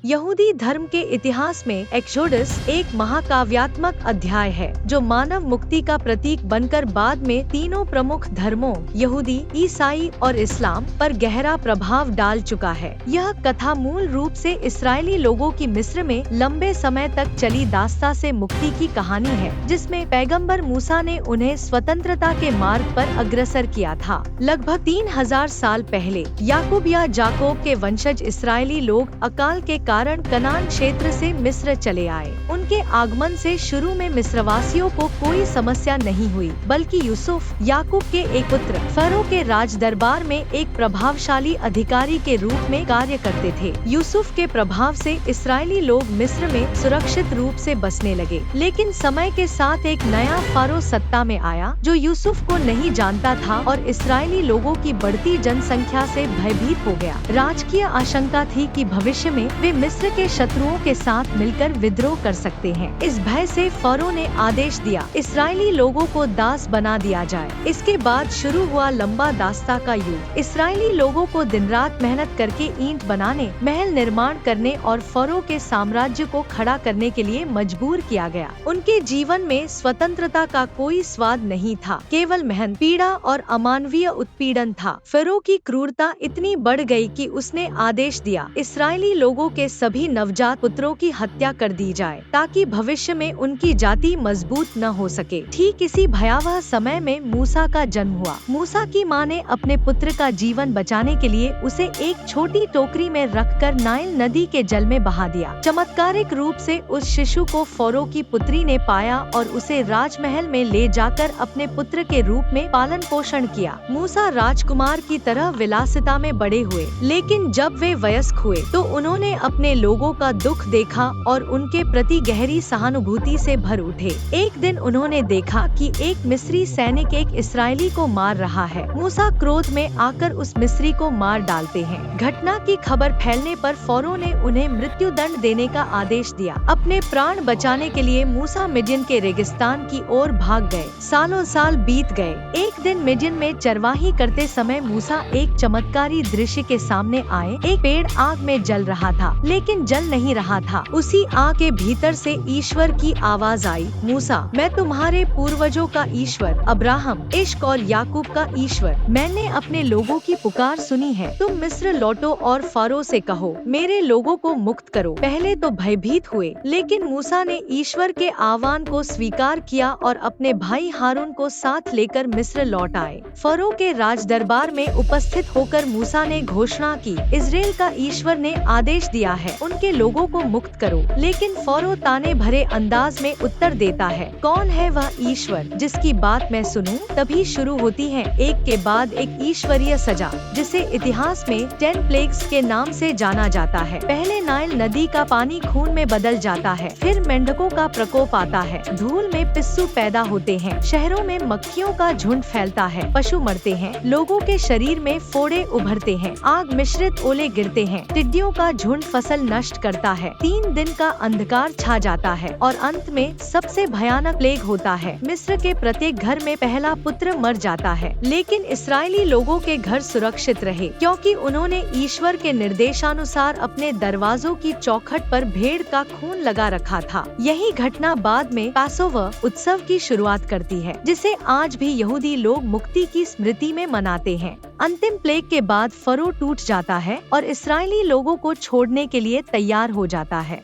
यहूदी धर्म के इतिहास में एक्सोडस एक महाकाव्यात्मक अध्याय है जो मानव मुक्ति का प्रतीक बनकर बाद में तीनों प्रमुख धर्मों यहूदी, ईसाई और इस्लाम पर गहरा प्रभाव डाल चुका है। यह कथा मूल रूप से इस्राएली लोगों की मिस्र में लंबे समय तक चली दास्ता से मुक्ति की कहानी है, जिसमें पैगंबर मूसा ने उन्हें स्वतंत्रता के मार्ग पर अग्रसर किया था। लगभग 3000 साल पहले याकूब या जाकोब के वंशज इस्राएली लोग अकाल के कारण कनान क्षेत्र से मिस्र चले आए। उनके आगमन से शुरू में मिस्रवासियों को कोई समस्या नहीं हुई, बल्कि यूसुफ याकूब के एक पुत्र फरो के राज दरबार में एक प्रभावशाली अधिकारी के रूप में कार्य करते थे। यूसुफ के प्रभाव से इस्राएली लोग मिस्र में सुरक्षित रूप से बसने लगे, लेकिन समय के साथ एक नया फारो सत्ता में आया जो यूसुफ को नहीं जानता था और इस्राएली लोगों की बढ़ती जनसंख्या से भयभीत हो गया। राजकीय आशंका थी कि भविष्य में वे मिस्र के शत्रुओं के साथ मिलकर विद्रोह कर सकते हैं। इस भय से फरो ने आदेश दिया इस्राएली लोगों को दास बना दिया जाए। इसके बाद शुरू हुआ लंबा दास्ता का युग। इस्राएली लोगों को दिन रात मेहनत करके ईंट बनाने, महल निर्माण करने और फरो के साम्राज्य को खड़ा करने के लिए मजबूर किया गया। उनके जीवन में स्वतंत्रता का कोई स्वाद नहीं था, केवल मेहनत, पीड़ा और अमानवीय उत्पीड़न था। फरो की क्रूरता इतनी बढ़ गई कि उसने आदेश दिया इस्राएली लोगों के सभी नवजात पुत्रों की हत्या कर दी जाए, ताकि भविष्य में उनकी जाति मजबूत न हो सके। ठीक इसी भयावह समय में मूसा का जन्म हुआ। मूसा की मां ने अपने पुत्र का जीवन बचाने के लिए उसे एक छोटी टोकरी में रखकर नाइल नदी के जल में बहा दिया। चमत्कारिक रूप से उस शिशु को फरो की पुत्री ने पाया और उसे राजमहल में ले जाकर अपने पुत्र के रूप में पालन पोषण किया। मूसा राजकुमार की तरह विलासिता में बड़े हुए, लेकिन जब वे वयस्क हुए तो उन्होंने अपने लोगों का दुख देखा और उनके प्रति गहरी सहानुभूति से भर उठे। एक दिन उन्होंने देखा कि एक मिस्री सैनिक एक इस्राएली को मार रहा है। मूसा क्रोध में आकर उस मिस्री को मार डालते हैं। घटना की खबर फैलने पर फरो ने उन्हें मृत्यु दंड देने का आदेश दिया। अपने प्राण बचाने के लिए मूसा मिडियन के रेगिस्तान की ओर भाग गए। सालों साल बीत गए। एक दिन मिडियन में चरवाही करते समय मूसा एक चमत्कारी दृश्य के सामने आए। एक पेड़ आग में जल रहा था, लेकिन जल नहीं रहा था। उसी आग के भीतर से ईश्वर की आवाज आई, मूसा, मैं तुम्हारे पूर्वजों का ईश्वर, अब्राहम, इश्क और याकूब का ईश्वर। मैंने अपने लोगों की पुकार सुनी है। तुम मिस्र लौटो और फारो से कहो, मेरे लोगों को मुक्त करो। पहले तो भयभीत हुए, लेकिन मूसा ने ईश्वर के आह्वान को स्वीकार किया और अपने भाई हारून को साथ लेकर मिस्र लौट आए। फरो के राज दरबार में उपस्थित होकर मूसा ने घोषणा की, इजराइल का ईश्वर ने आदेश दिया है, उनके लोगों को मुक्त करो। लेकिन फरो ताने भरे अंदाज में उत्तर देता है, कौन है वह ईश्वर जिसकी बात मैं सुनूं? तभी शुरू होती है एक के बाद एक ईश्वरीय सजा, जिसे इतिहास में 10 प्लेग्स के नाम से जाना जाता है। पहले नाइल नदी का पानी खून में बदल जाता है, फिर मेंढकों का प्रकोप आता है, धूल में पिस्सू पैदा होते हैं, शहरों में मक्खियों का झुंड फैलता है, पशु मरते हैं, लोगों के शरीर में फोड़े उभरते हैं, आग मिश्रित ओले गिरते हैं, टिड्डियों का झुंड फसल नष्ट करता है, 3 दिन का अंधकार छा जाता है और अंत में सबसे भयानक प्लेग होता है। मिस्र के प्रत्येक घर में पहला पुत्र मर जाता है, लेकिन इस्राएली लोगों के घर सुरक्षित रहे, क्योंकि उन्होंने ईश्वर के निर्देशानुसार अपने दरवाजों की चौखट पर भेड़ का खून लगा रखा था। यही घटना बाद में पासोवर उत्सव की शुरुआत करती है, जिसे आज भी यहूदी लोग मुक्ति की स्मृति में मनाते हैं। अंतिम प्लेग के बाद फरो टूट जाता है और इस्राएली लोगों को छोड़ने के लिए तैयार हो जाता है।